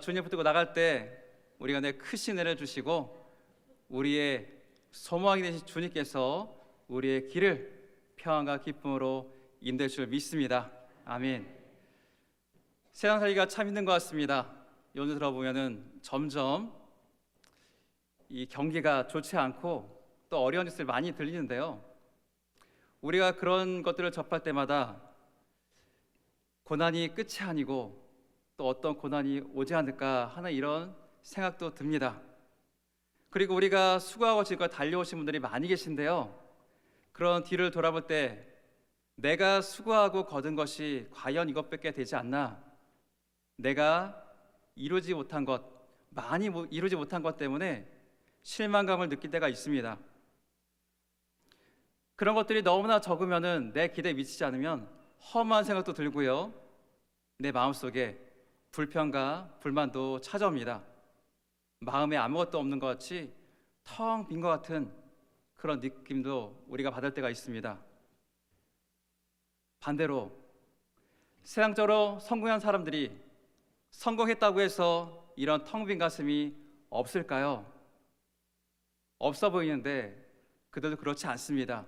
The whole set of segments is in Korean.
주님 붙들고 나갈 때 우리가 내 크신 은혜를 주시고 우리의 소망이 되신 주님께서 우리의 길을 평안과 기쁨으로 인도해 줄 믿습니다. 아멘. 세상 살기가 참 힘든 것 같습니다. 요즘 들어보면은 점점 이 경기가 좋지 않고 또 어려운 뉴스를 많이 들리는데요. 우리가 그런 것들을 접할 때마다 고난이 끝이 아니고 또 어떤 고난이 오지 않을까 하는 이런 생각도 듭니다. 그리고 우리가 수고하고 지금까지 달려오신 분들이 많이 계신데요. 그런 뒤를 돌아볼 때 내가 수고하고 거둔 것이 과연 이것밖에 되지 않나? 내가 이루지 못한 것, 많이 이루지 못한 것 때문에 실망감을 느낄 때가 있습니다. 그런 것들이 너무나 적으면은 내 기대에 미치지 않으면 험한 생각도 들고요. 내 마음속에 불평과 불만도 찾아옵니다. 마음에 아무것도 없는 것 같이 텅 빈 것 같은 그런 느낌도 우리가 받을 때가 있습니다. 반대로 세상적으로 성공한 사람들이 성공했다고 해서 이런 텅 빈 가슴이 없을까요? 없어 보이는데 그들도 그렇지 않습니다.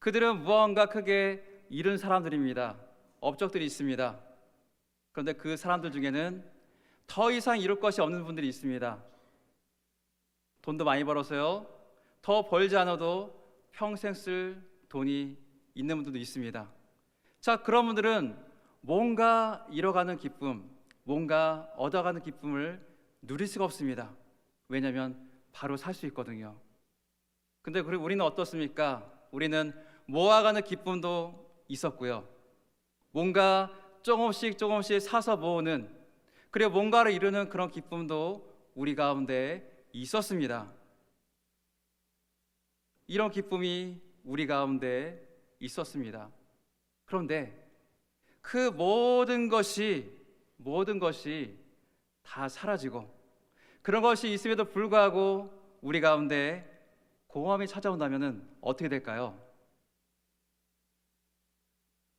그들은 무언가 크게 이룬 사람들입니다. 업적들이 있습니다. 그런데 그 사람들 중에는 더 이상 이룰 것이 없는 분들이 있습니다. 돈도 많이 벌어서요. 더 벌지 않아도 평생 쓸 돈이 있는 분들도 있습니다. 자, 그런 분들은 뭔가 잃어가는 기쁨, 뭔가 얻어가는 기쁨을 누릴 수가 없습니다. 왜냐하면 바로 살 수 있거든요. 근데 우리는 어떻습니까? 우리는 모아가는 기쁨도 있었고요. 뭔가 조금씩 사서 모으는, 그리고 뭔가를 이루는 그런 기쁨도 우리 가운데 있었습니다. 이런 기쁨이 우리 가운데 있었습니다. 그런데 그 모든 것이 다 사라지고 그런 것이 있음에도 불구하고 우리 가운데 공허함이 찾아온다면 어떻게 될까요?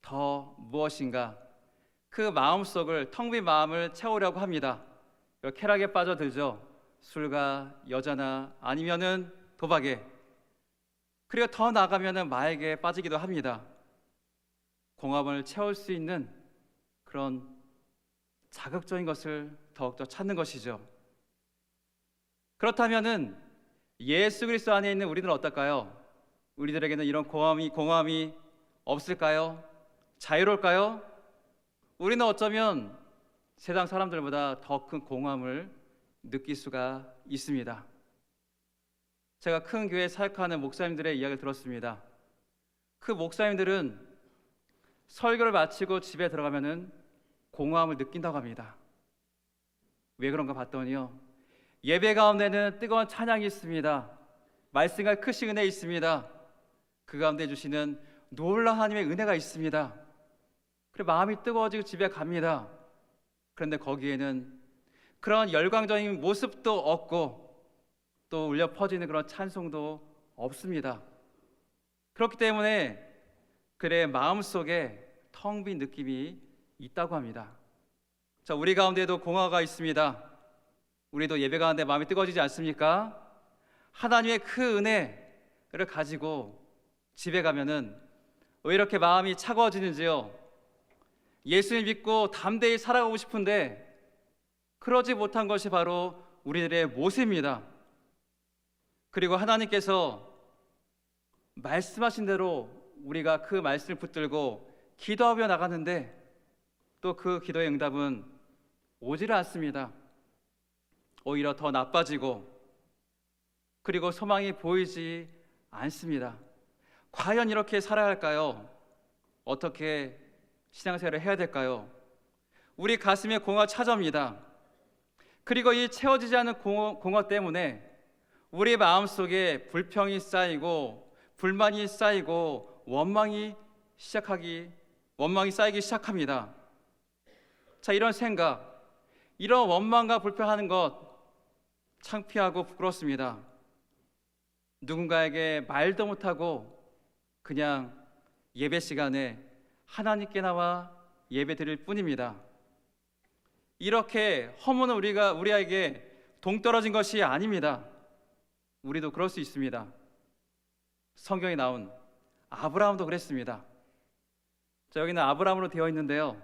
더 무엇인가 그 마음속을, 텅 빈 마음을 채우려고 합니다. 쾌락에 빠져들죠. 술과 여자나 아니면은 도박에, 그리고 더 나아가면은 마약에 빠지기도 합니다. 공허함을 채울 수 있는 그런 자극적인 것을 더욱더 찾는 것이죠. 그렇다면은 예수 그리스도 안에 있는 우리들은 어떨까요? 우리들에게는 이런 공허함이 없을까요? 자유로울까요? 우리는 어쩌면 세상 사람들보다 더 큰 공허함을 느낄 수가 있습니다. 제가 큰 교회 사역하는 목사님들의 이야기를 들었습니다. 그 목사님들은 설교를 마치고 집에 들어가면은 공허함을 느낀다고 합니다. 왜 그런가 봤더니요, 예배 가운데는 뜨거운 찬양이 있습니다. 말씀과 크신 은혜 있습니다. 그 가운데 주시는 놀라운 하나님의 은혜가 있습니다. 그래 마음이 뜨거워지고 집에 갑니다. 그런데 거기에는 그런 열광적인 모습도 없고 또 울려 퍼지는 그런 찬송도 없습니다. 그렇기 때문에 그의 마음속에 텅 빈 느낌이 있다고 합니다. 자, 우리 가운데도 공허가 있습니다. 우리도 예배 가운데 마음이 뜨거워지지 않습니까? 하나님의 그 은혜를 가지고 집에 가면은 왜 이렇게 마음이 차가워지는지요? 예수님 믿고 담대히 살아가고 싶은데 그러지 못한 것이 바로 우리들의 모습입니다. 그리고 하나님께서 말씀하신 대로 우리가 그 말씀을 붙들고 기도하며 나가는데 또 그 기도의 응답은 오지를 않습니다. 오히려 더 나빠지고 그리고 소망이 보이지 않습니다. 과연 이렇게 살아야 할까요? 어떻게 신앙생활을 해야 될까요? 우리 가슴에 공허가 찾아옵니다. 그리고 이 채워지지 않는 공허 때문에 우리 마음속에 불평이 쌓이고 불만이 쌓이고 원망이 쌓이기 시작합니다. 자, 이런 생각, 이런 원망과 불평하는 것 창피하고 부끄럽습니다. 누군가에게 말도 못하고 그냥 예배 시간에 하나님께 나와 예배 드릴 뿐입니다. 이렇게 허무는 우리에게 동떨어진 것이 아닙니다. 우리도 그럴 수 있습니다. 성경에 나온 아브라함도 그랬습니다. 자, 여기는 아브라함으로 되어 있는데요.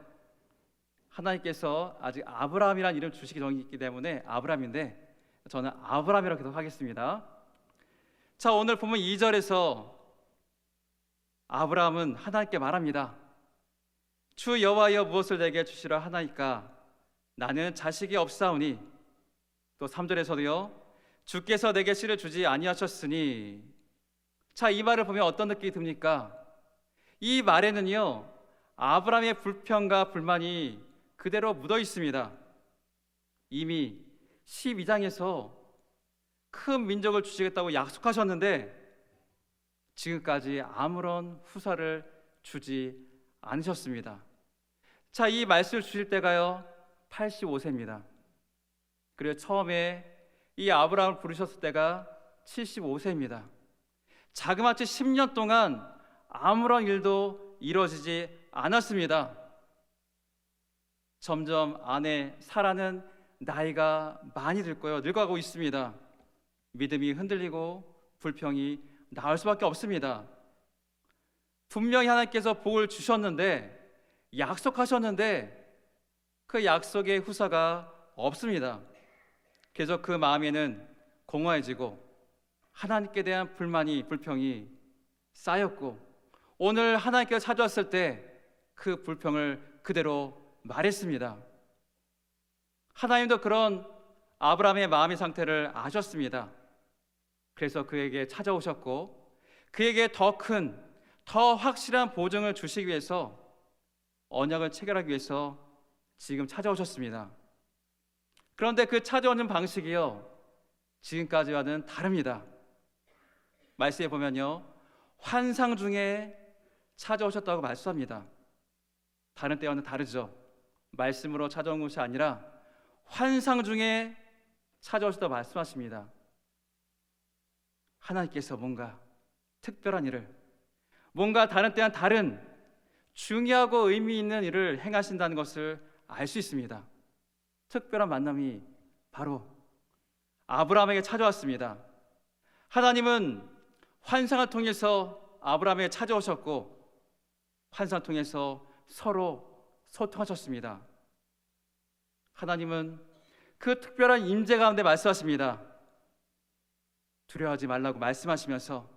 하나님께서 아직 아브라함이라는 이름 주시기 전이기 때문에 아브라함인데 저는 아브라함이라고 계속 하겠습니다. 자, 오늘 보면 2절에서 아브라함은 하나님께 말합니다. 주 여호와여 무엇을 내게 주시라 하나이까 나는 자식이 없사오니. 또 3절에서도요. 주께서 내게 씨를 주지 아니하셨으니. 자, 이 말을 보면 어떤 느낌이 듭니까? 이 말에는요, 아브라함의 불평과 불만이 그대로 묻어 있습니다. 이미 12장에서 큰 민족을 주시겠다고 약속하셨는데 지금까지 아무런 후사를 주지 않으셨습니다. 자, 이 말씀을 주실 때가요 85세입니다. 그리고 처음에 이 아브라함을 부르셨을 때가 75세입니다. 자그마치 10년 동안 아무런 일도 이루어지지 않았습니다. 점점 아내 사라는 나이가 많이 들고요, 늙어가고 있습니다. 믿음이 흔들리고 불평이 나올 수밖에 없습니다. 분명히 하나님께서 복을 주셨는데, 약속하셨는데 그 약속의 후사가 없습니다. 그래서 그 마음에는 공허해지고 하나님께 대한 불평이 쌓였고, 오늘 하나님께서 찾아왔을 때 그 불평을 그대로 말했습니다. 하나님도 그런 아브라함의 마음의 상태를 아셨습니다. 그래서 그에게 찾아오셨고 그에게 더 큰, 더 확실한 보증을 주시기 위해서, 언약을 체결하기 위해서 지금 찾아오셨습니다. 그런데 그 찾아오는 방식이요, 지금까지와는 다릅니다. 말씀에 보면요, 환상 중에 찾아오셨다고 말씀합니다. 다른 때와는 다르죠. 말씀으로 찾아온 것이 아니라 환상 중에 찾아오셨다고 말씀하십니다. 하나님께서 뭔가 특별한 일을, 뭔가 다른 때와는 다른 중요하고 의미 있는 일을 행하신다는 것을 알 수 있습니다. 특별한 만남이 바로 아브라함에게 찾아왔습니다. 하나님은 환상을 통해서 아브라함에게 찾아오셨고 환상을 통해서 서로 소통하셨습니다. 하나님은 그 특별한 임재 가운데 말씀하십니다. 두려워하지 말라고 말씀하시면서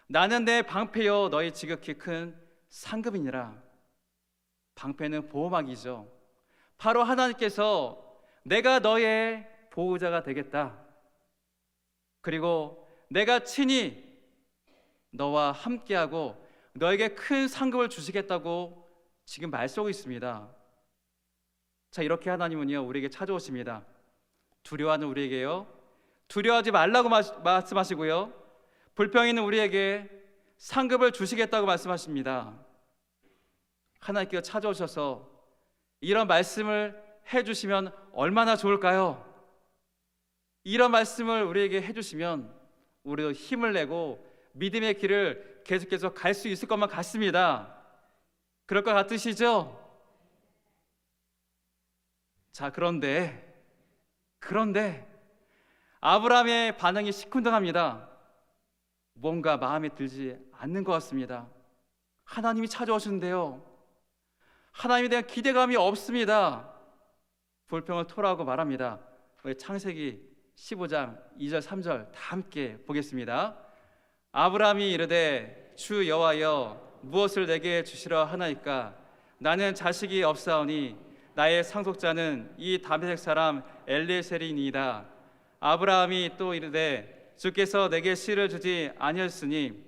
나는 내 방패여 너희 지극히 큰 상급이니라. 방패는 보호막이죠. 바로 하나님께서 내가 너의 보호자가 되겠다. 그리고 내가 친히 너와 함께하고 너에게 큰 상급을 주시겠다고 지금 말씀하고 있습니다. 자, 이렇게 하나님은요 우리에게 찾아오십니다. 두려워하는 우리에게요, 두려워하지 말라고 말씀하시고요, 불평 있는 우리에게 상급을 주시겠다고 말씀하십니다. 하나님께서 찾아오셔서 이런 말씀을 해주시면 얼마나 좋을까요? 이런 말씀을 우리에게 해주시면 우리도 힘을 내고 믿음의 길을 계속해서 갈 수 있을 것만 같습니다. 그럴 것 같으시죠? 자, 그런데 아브라함의 반응이 시큰둥합니다. 뭔가 마음에 들지 않는 것 같습니다. 하나님이 찾아오시는데요, 하나님에 대한 기대감이 없습니다. 불평을 토로하고 말합니다. 우리 창세기 15장 2절 3절 다 함께 보겠습니다. 아브라함이 이르되 주 여호와여 무엇을 내게 주시려 하나이까 나는 자식이 없사오니 나의 상속자는 이 다메섹 사람 엘리에셀이니이다. 아브라함이 또 이르되 주께서 내게 씨를 주지 아니하였으니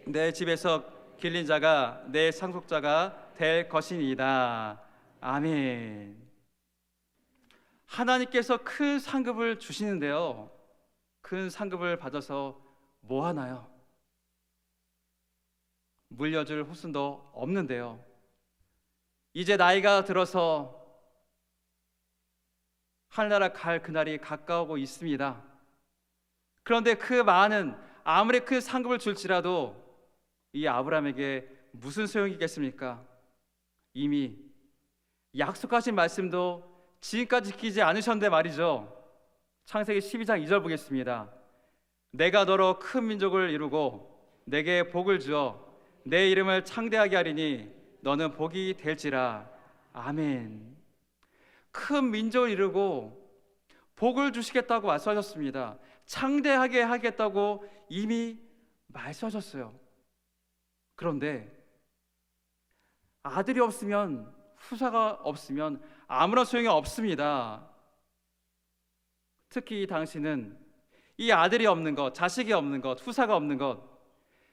내 집에서 길린 자가 내 상속자가 될 것이니이다. 아멘. 하나님께서 큰 상급을 주시는데요, 큰 상급을 받아서 뭐 하나요? 물려줄 후손도 없는데요, 이제 나이가 들어서 하늘나라 갈 그날이 가까우고 있습니다. 그런데 그 많은, 아무리 큰 상급을 줄지라도 이 아브라함에게 무슨 소용이 있겠습니까? 이미 약속하신 말씀도 지금까지 지키지 않으셨는데 말이죠. 창세기 12장 2절 보겠습니다. 내가 너로 큰 민족을 이루고 내게 복을 주어 내 이름을 창대하게 하리니 너는 복이 될지라. 아멘. 큰 민족을 이루고 복을 주시겠다고 말씀하셨습니다. 창대하게 하겠다고 이미 말씀하셨어요. 그런데 아들이 없으면, 후사가 없으면 아무런 소용이 없습니다. 특히 이 당시는 이 아들이 없는 것, 자식이 없는 것, 후사가 없는 것,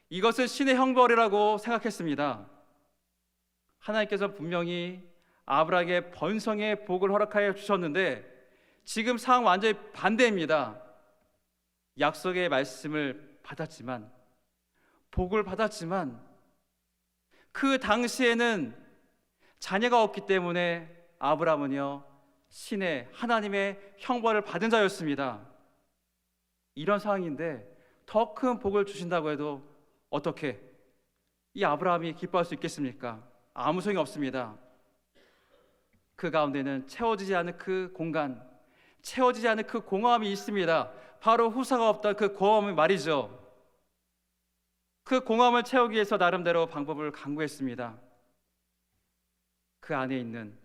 이것을 신의 형벌이라고 생각했습니다. 하나님께서 분명히 아브라함에게 번성의 복을 허락하여 주셨는데 지금 상황 완전히 반대입니다. 약속의 말씀을 받았지만, 복을 받았지만 그 당시에는 자녀가 없기 때문에 아브라함은요, 신의 하나님의 형벌을 받은 자였습니다. 이런 상황인데 더 큰 복을 주신다고 해도 어떻게 이 아브라함이 기뻐할 수 있겠습니까? 아무 소용이 없습니다. 그 가운데는 채워지지 않은 그 공간, 채워지지 않은 그 공허함이 있습니다. 바로 후사가 없다 그 공허함이 말이죠. 그 공허함을 채우기 위해서 나름대로 방법을 강구했습니다. 그 안에 있는,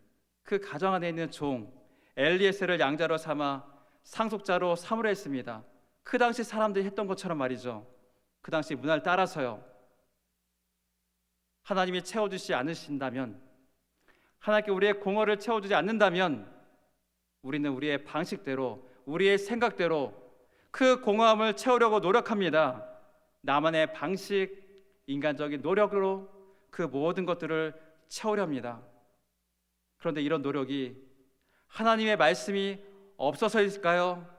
그 가정 안에 있는 종 엘리에셀을 양자로 삼아 상속자로 삼으려 했습니다. 그 당시 사람들이 했던 것처럼 말이죠. 그 당시 문화를 따라서요. 하나님이 채워주지 않으신다면, 하나님께 우리의 공허를 채워주지 않는다면 우리는 우리의 방식대로, 우리의 생각대로 그 공허함을 채우려고 노력합니다. 나만의 방식, 인간적인 노력으로 그 모든 것들을 채우려 합니다. 그런데 이런 노력이 하나님의 말씀이 없어서일까요?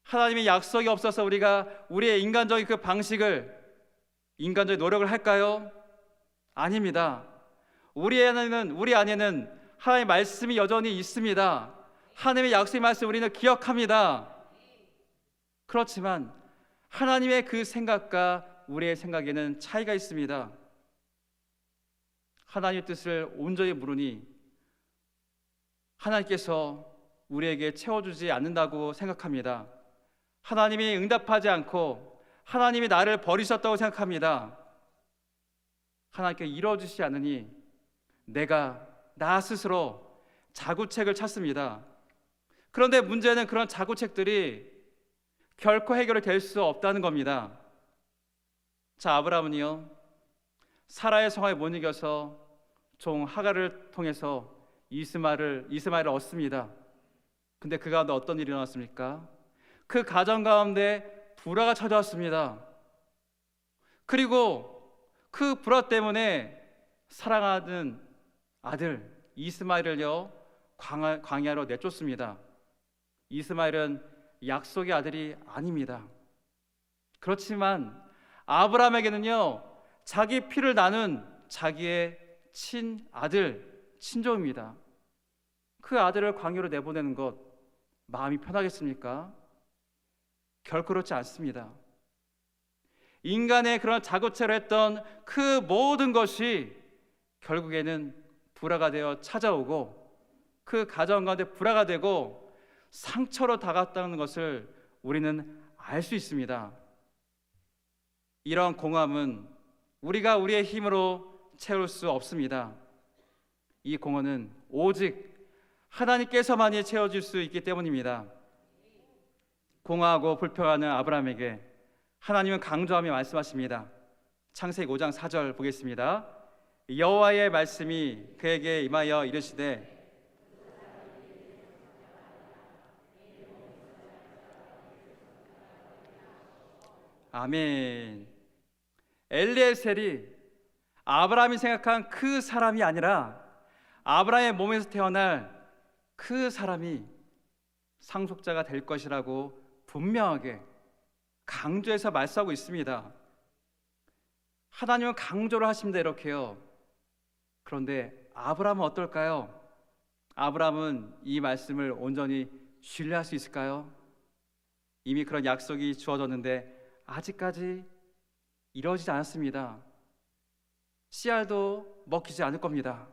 하나님의 약속이 없어서 우리가 우리의 인간적인 그 방식을, 인간적인 노력을 할까요? 아닙니다. 우리 안에는 하나님의 말씀이 여전히 있습니다. 하나님의 약속의 말씀 우리는 기억합니다. 그렇지만 하나님의 그 생각과 우리의 생각에는 차이가 있습니다. 하나님의 뜻을 온전히 물으니 하나님께서 우리에게 채워주지 않는다고 생각합니다. 하나님이 응답하지 않고 하나님이 나를 버리셨다고 생각합니다. 하나님께 이루어지지 않으니 나 스스로 자구책을 찾습니다. 그런데 문제는 그런 자구책들이 결코 해결이 될 수 없다는 겁니다. 자, 아브라함은요, 사라의 성화에 못 이겨서 종 하갈을 통해서 이스마엘을 얻습니다. 근데 그 가운데 어떤 일이 일어났습니까? 그 가정 가운데 불화가 찾아왔습니다. 그리고 그 불화 때문에 사랑하는 아들 이스마엘을요, 광야로 내쫓습니다. 이스마엘은 약속의 아들이 아닙니다. 그렇지만 아브라함에게는요, 자기 피를 나눈 자기의 친아들, 친족입니다. 그 아들을 광야로 내보내는 것 마음이 편하겠습니까? 결코 그렇지 않습니다. 인간의 그런 자고체로 했던 그 모든 것이 결국에는 불화가 되어 찾아오고 그 가정 가운데 불화가 되고 상처로 다가왔다는 것을 우리는 알 수 있습니다. 이런 공허함은 우리가 우리의 힘으로 채울 수 없습니다. 이 공허는 오직 하나님께서만이 채워줄 수 있기 때문입니다. 공허하고 불평하는 아브라함에게 하나님은 강조하며 말씀하십니다. 창세기 5장 4절 보겠습니다. 여호와의 말씀이 그에게 임하여 이르시되 아멘. 엘리에셀이 아브라함이 생각한 그 사람이 아니라 아브라함의 몸에서 태어날 그 사람이 상속자가 될 것이라고 분명하게 강조해서 말씀하고 있습니다. 하나님은 강조를 하십니다. 이렇게요. 그런데 아브라함은 어떨까요? 아브라함은 이 말씀을 온전히 신뢰할 수 있을까요? 이미 그런 약속이 주어졌는데 아직까지 이루어지지 않았습니다. 씨알도 먹히지 않을 겁니다.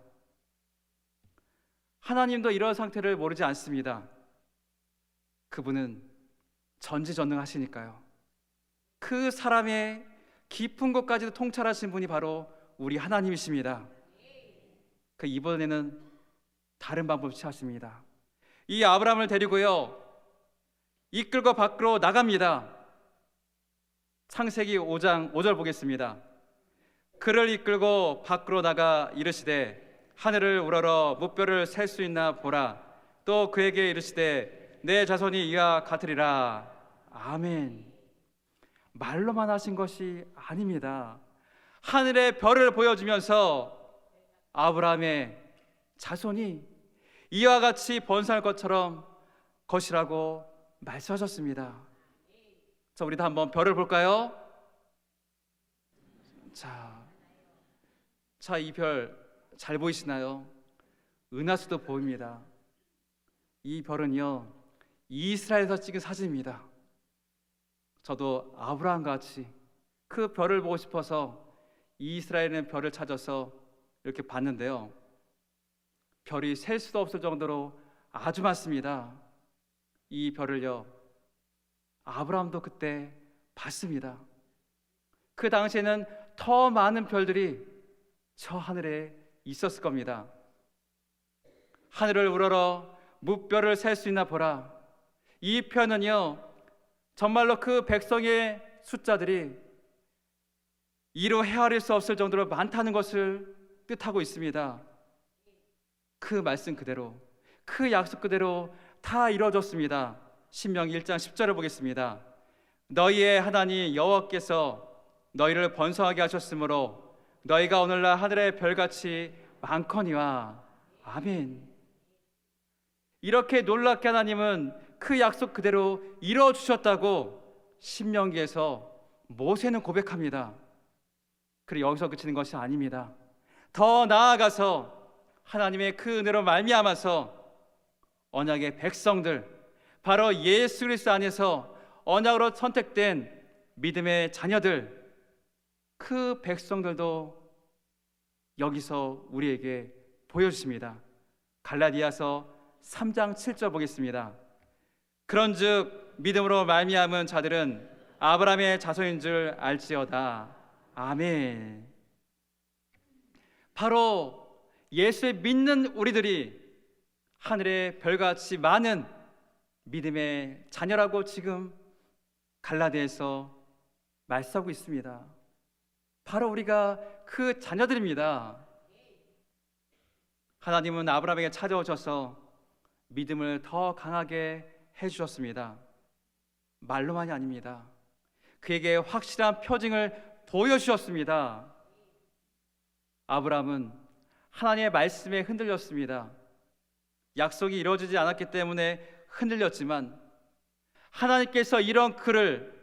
하나님도 이런 상태를 모르지 않습니다. 그분은 전지전능하시니까요. 그 사람의 깊은 곳까지도 통찰하신 분이 바로 우리 하나님이십니다. 그 이번에는 다른 방법을 취하십니다. 이 아브라함을 데리고요, 이끌고 밖으로 나갑니다. 창세기 5장 5절 보겠습니다. 그를 이끌고 밖으로 나가 이르시되 하늘을 우러러 무뼈를 셀 수 있나 보라. 또 그에게 이르시되 내 자손이 이와 같으리라. 아멘. 말로만 하신 것이 아닙니다. 하늘의 별을 보여주면서 아브라함의 자손이 이와 같이 번성할 것처럼 것이라고 말씀하셨습니다. 자, 우리도 한번 별을 볼까요? 자, 이 별 잘 보이시나요? 은하수도 보입니다. 이 별은요, 이스라엘에서 찍은 사진입니다. 저도 아브라함 같이 그 별을 보고 싶어서 이스라엘의 별을 찾아서 이렇게 봤는데요, 별이 셀 수도 없을 정도로 아주 많습니다. 이 별을요, 아브라함도 그때 봤습니다. 그 당시에는 더 많은 별들이 저 하늘에 있었을 겁니다. 하늘을 우러러 무뼈를 셀 수 있나 보라. 이 표현은요, 정말로 그 백성의 숫자들이 이루 헤아릴 수 없을 정도로 많다는 것을 뜻하고 있습니다. 그 말씀 그대로, 그 약속 그대로 다 이루어졌습니다. 신명기 1장 10절을 보겠습니다. 너희의 하나님 여호와께서 너희를 번성하게 하셨으므로 너희가 오늘날 하늘의 별같이 많거니와. 아멘. 이렇게 놀랍게 하나님은 그 약속 그대로 이루어주셨다고 신명기에서 모세는 고백합니다. 그리고 여기서 그치는 것이 아닙니다. 더 나아가서 하나님의 그 은혜로 말미암아서 언약의 백성들, 바로 예수 그리스도 안에서 언약으로 선택된 믿음의 자녀들, 그 백성들도 여기서 우리에게 보여주십니다. 갈라디아서 3장 7절 보겠습니다. 그런즉 믿음으로 말미암은 자들은 아브라함의 자손인 줄 알지어다. 아멘. 바로 예수를 믿는 우리들이 하늘의 별같이 많은 믿음의 자녀라고 지금 갈라디아에서 말씀하고 있습니다. 바로 우리가 그 자녀들입니다. 하나님은 아브라함에게 찾아오셔서 믿음을 더 강하게 해주셨습니다. 말로만이 아닙니다. 그에게 확실한 표징을 보여주셨습니다. 아브라함은 하나님의 말씀에 흔들렸습니다. 약속이 이루어지지 않았기 때문에 흔들렸지만 하나님께서 이런 그를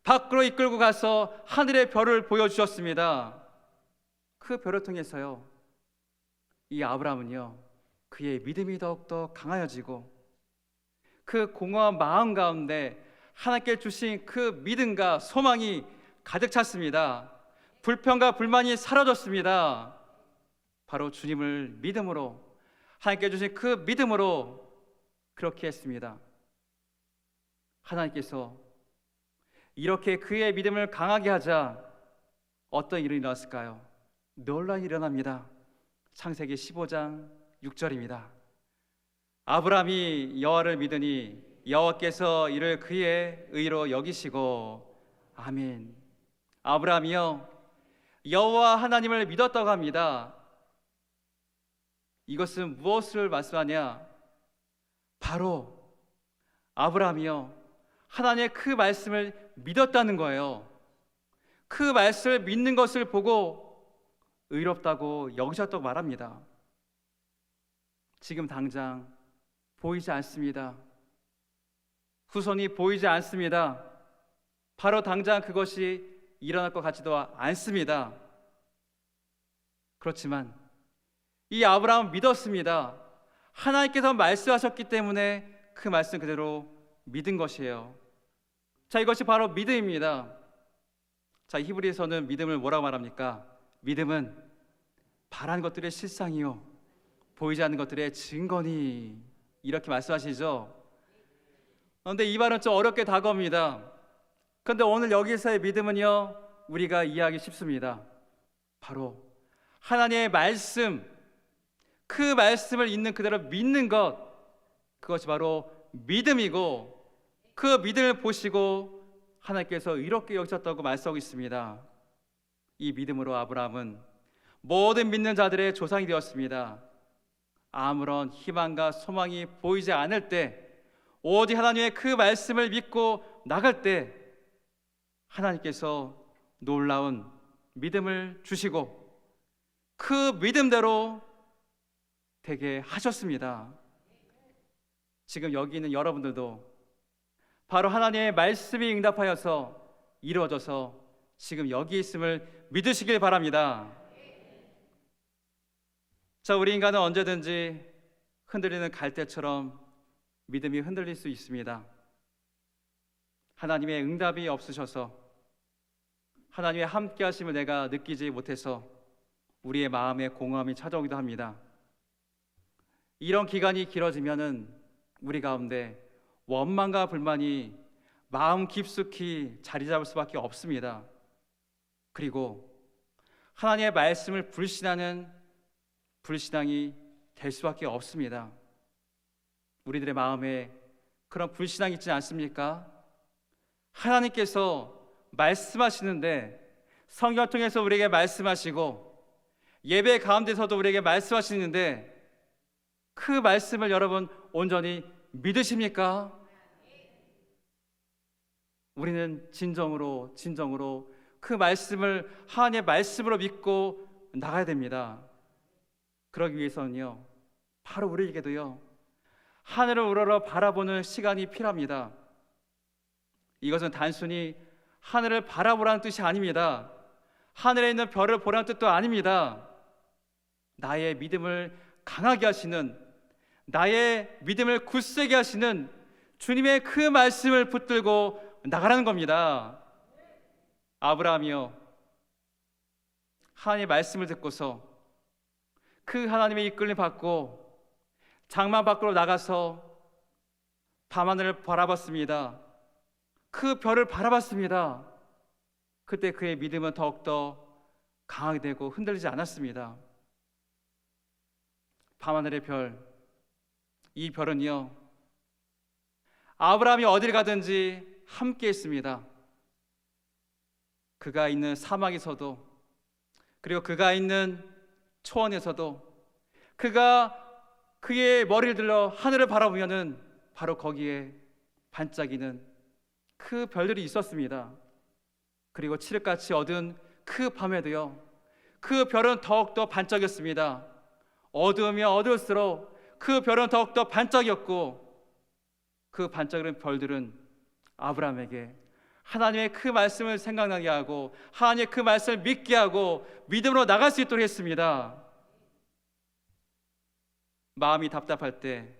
밖으로 이끌고 가서 하늘의 별을 보여주셨습니다. 그 별을 통해서요, 이 아브라함은요, 그의 믿음이 더욱더 강하여지고 그 공허한 마음 가운데 하나님께 주신 그 믿음과 소망이 가득 찼습니다. 불평과 불만이 사라졌습니다. 바로 주님을 믿음으로, 하나님께 주신 그 믿음으로 그렇게 했습니다. 하나님께서 이렇게 그의 믿음을 강하게 하자 어떤 일이 일어났을까요? 놀라운 일이 일어납니다. 창세기 15장 6절입니다. 아브라함이 여호와를 믿으니 여호와께서 이를 그의 의로 여기시고. 아멘. 아브라함이요, 여호와 하나님을 믿었다고 합니다. 이것은 무엇을 말씀하냐? 바로 아브라함이요, 하나님의 그 말씀을 믿었다는 거예요. 그 말씀을 믿는 것을 보고 의롭다고 여기셨다고 말합니다. 지금 당장 보이지 않습니다. 후손이 보이지 않습니다. 바로 당장 그것이 일어날 것 같지도 않습니다. 그렇지만 이 아브라함은 믿었습니다. 하나님께서 말씀하셨기 때문에 그 말씀 그대로 믿은 것이에요. 자, 이것이 바로 믿음입니다. 자, 히브리서는 믿음을 뭐라고 말합니까? 믿음은 바라는 것들의 실상이요, 보이지 않는 것들의 증거니, 이렇게 말씀하시죠. 그런데 이 말은 좀 어렵게 다가옵니다. 그런데 오늘 여기서의 믿음은요, 우리가 이해하기 쉽습니다. 바로 하나님의 말씀, 그 말씀을 있는 그대로 믿는 것, 그것이 바로 믿음이고, 그 믿음을 보시고 하나님께서 이렇게 여기셨다고 말씀하고 있습니다. 이 믿음으로 아브라함은 모든 믿는 자들의 조상이 되었습니다. 아무런 희망과 소망이 보이지 않을 때, 오직 하나님의 그 말씀을 믿고 나갈 때 하나님께서 놀라운 믿음을 주시고 그 믿음대로 되게 하셨습니다. 지금 여기 있는 여러분들도 바로 하나님의 말씀이 응답하여서 이루어져서 지금 여기 있음을 믿으시길 바랍니다. 자, 우리 인간은 언제든지 흔들리는 갈대처럼 믿음이 흔들릴 수 있습니다. 하나님의 응답이 없으셔서, 하나님의 함께 하심을 내가 느끼지 못해서 우리의 마음에 공허함이 찾아오기도 합니다. 이런 기간이 길어지면은 우리 가운데 원망과 불만이 마음 깊숙이 자리 잡을 수밖에 없습니다. 그리고 하나님의 말씀을 불신하는 불신앙이 될 수밖에 없습니다. 우리들의 마음에 그런 불신앙이 있지 않습니까? 하나님께서 말씀하시는데, 성경을 통해서 우리에게 말씀하시고 예배 가운데서도 우리에게 말씀하시는데, 그 말씀을 여러분 온전히 믿으십니까? 우리는 진정으로 그 말씀을 하나님의 말씀으로 믿고 나가야 됩니다. 그러기 위해서는요, 바로 우리에게도요, 하늘을 우러러 바라보는 시간이 필요합니다. 이것은 단순히 하늘을 바라보라는 뜻이 아닙니다. 하늘에 있는 별을 보라는 뜻도 아닙니다. 나의 믿음을 강하게 하시는, 나의 믿음을 굳세게 하시는 주님의 그 말씀을 붙들고 나가라는 겁니다. 아브라함이요, 하나님의 말씀을 듣고서 그 하나님의 이끌림 받고 장막 밖으로 나가서 밤하늘을 바라봤습니다. 그 별을 바라봤습니다. 그때 그의 믿음은 더욱더 강하게 되고 흔들리지 않았습니다. 밤하늘의 별, 이 별은요, 아브라함이 어딜 가든지 함께 있습니다. 그가 있는 사막에서도, 그리고 그가 있는 초원에서도, 그가 그의 머리를 들러 하늘을 바라보면은 바로 거기에 반짝이는 그 별들이 있었습니다. 그리고 칠흑같이 어두운 그 밤에도요, 그 별은 더욱더 반짝였습니다. 어두우면 어두울수록 그 별은 더욱더 반짝였고, 그 반짝이는 별들은 아브라함에게 하나님의 그 말씀을 생각나게 하고 하나님의 그 말씀을 믿게 하고 믿음으로 나갈 수 있도록 했습니다. 마음이 답답할 때,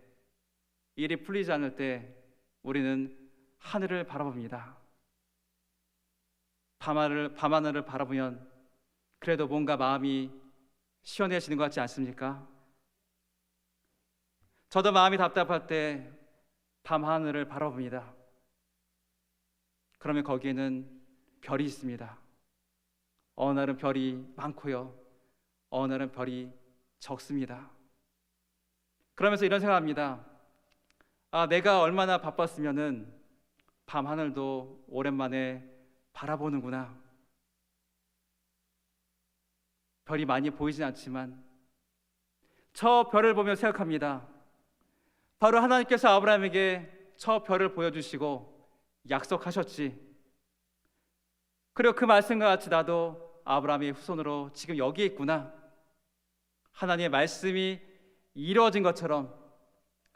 일이 풀리지 않을 때 우리는 하늘을 바라봅니다. 밤하늘을 바라보면 그래도 뭔가 마음이 시원해지는 것 같지 않습니까? 저도 마음이 답답할 때 밤하늘을 바라봅니다. 그러면 거기에는 별이 있습니다. 어느 날은 별이 많고요, 어느 날은 별이 적습니다. 그러면서 이런 생각합니다. 내가 얼마나 바빴으면은 밤하늘도 오랜만에 바라보는구나. 별이 많이 보이진 않지만 저 별을 보며 생각합니다. 바로 하나님께서 아브라함에게 저 별을 보여주시고 약속하셨지. 그리고 그 말씀과 같이 나도 아브라함의 후손으로 지금 여기에 있구나. 하나님의 말씀이 이루어진 것처럼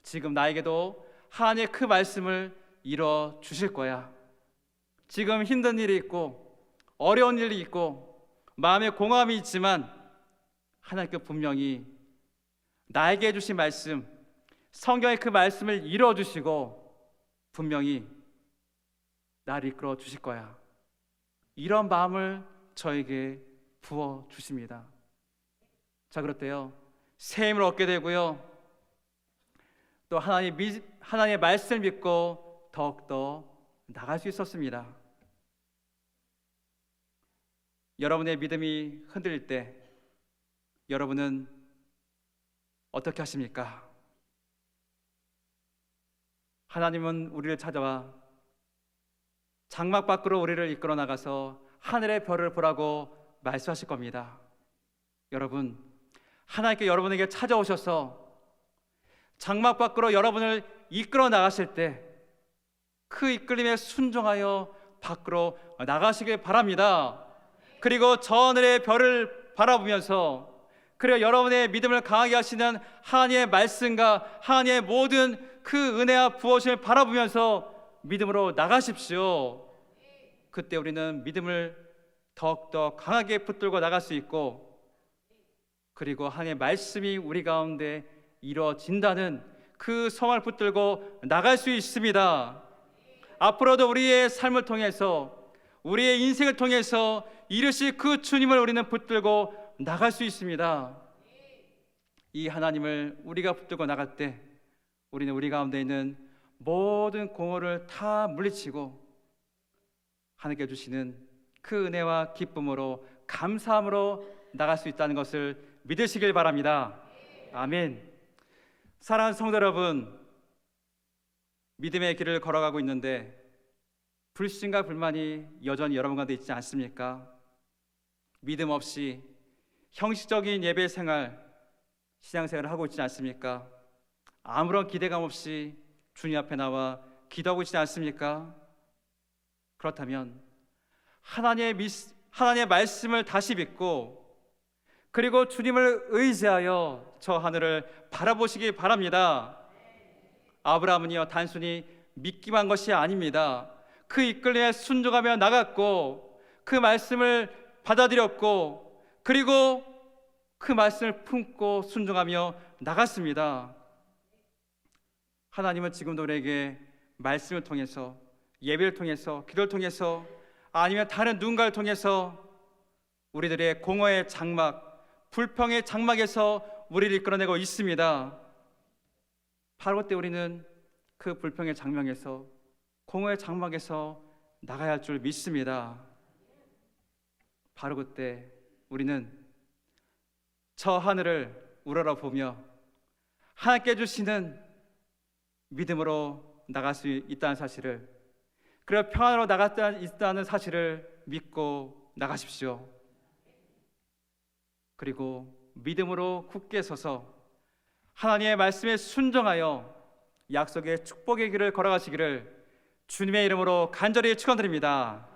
지금 나에게도 하나님의 그 말씀을 이루어 주실 거야. 지금 힘든 일이 있고 어려운 일이 있고 마음에 공허함이 있지만 하나님께 분명히 나에게 해주신 말씀, 성경의 그 말씀을 이루어 주시고 분명히 나를 이끌어 주실 거야. 이런 마음을 저에게 부어 주십니다. 자, 그럴 때요, 새 힘을 얻게 되고요. 또 하나님의 말씀을 믿고 더욱더 나갈 수 있었습니다. 여러분의 믿음이 흔들릴 때 여러분은 어떻게 하십니까? 하나님은 우리를 찾아와 장막 밖으로 우리를 이끌어 나가서 하늘의 별을 보라고 말씀하실 겁니다. 여러분, 하나님께 여러분에게 찾아오셔서 장막 밖으로 여러분을 이끌어 나가실 때 그 이끌림에 순종하여 밖으로 나가시길 바랍니다. 그리고 저 하늘의 별을 바라보면서 그리고 여러분의 믿음을 강하게 하시는 하나님의 말씀과 하나님의 모든 그 은혜와 부어심을 바라보면서 믿음으로 나가십시오. 그때 우리는 믿음을 더욱더 강하게 붙들고 나갈 수 있고, 그리고 하나님의 말씀이 우리 가운데 이루어진다는 그 소망을 붙들고 나갈 수 있습니다. 앞으로도 우리의 삶을 통해서, 우리의 인생을 통해서 이르실 그 주님을 우리는 붙들고 나갈 수 있습니다. 이 하나님을 우리가 붙들고 나갈 때 우리는 우리 가운데 있는 모든 공허를 다 물리치고 하나님께 주시는 그 은혜와 기쁨으로, 감사함으로 나갈 수 있다는 것을 믿으시길 바랍니다. 아멘. 사랑하는 성도 여러분, 믿음의 길을 걸어가고 있는데 불신과 불만이 여전히 여러분 가운데 있지 않습니까? 믿음 없이 형식적인 예배 생활, 신앙생활을 하고 있지 않습니까? 아무런 기대감 없이 주님 앞에 나와 기도하고 있지 않습니까? 그렇다면 하나님의 말씀을 다시 믿고, 그리고 주님을 의지하여 저 하늘을 바라보시기 바랍니다. 아브라함은요, 단순히 믿기만 한 것이 아닙니다. 그 이끌림에 순종하며 나갔고, 그 말씀을 받아들였고, 그리고 그 말씀을 품고 순종하며 나갔습니다. 하나님은 지금도 우리에게 말씀을 통해서, 예배를 통해서, 기도를 통해서, 아니면 다른 누군가를 통해서 우리들의 공허의 장막, 불평의 장막에서 우리를 이끌어내고 있습니다. 바로 그때 우리는 그 불평의 장막에서, 공허의 장막에서 나가야 할 줄 믿습니다. 바로 그때 우리는 저 하늘을 우러러보며 하나님께 주시는 믿음으로 나갈 수 있다는 사실을, 그리고 평안으로 나갈 수 있다는 사실을 믿고 나가십시오. 그리고 믿음으로 굳게 서서 하나님의 말씀에 순종하여 약속의 축복의 길을 걸어가시기를 주님의 이름으로 간절히 축원드립니다.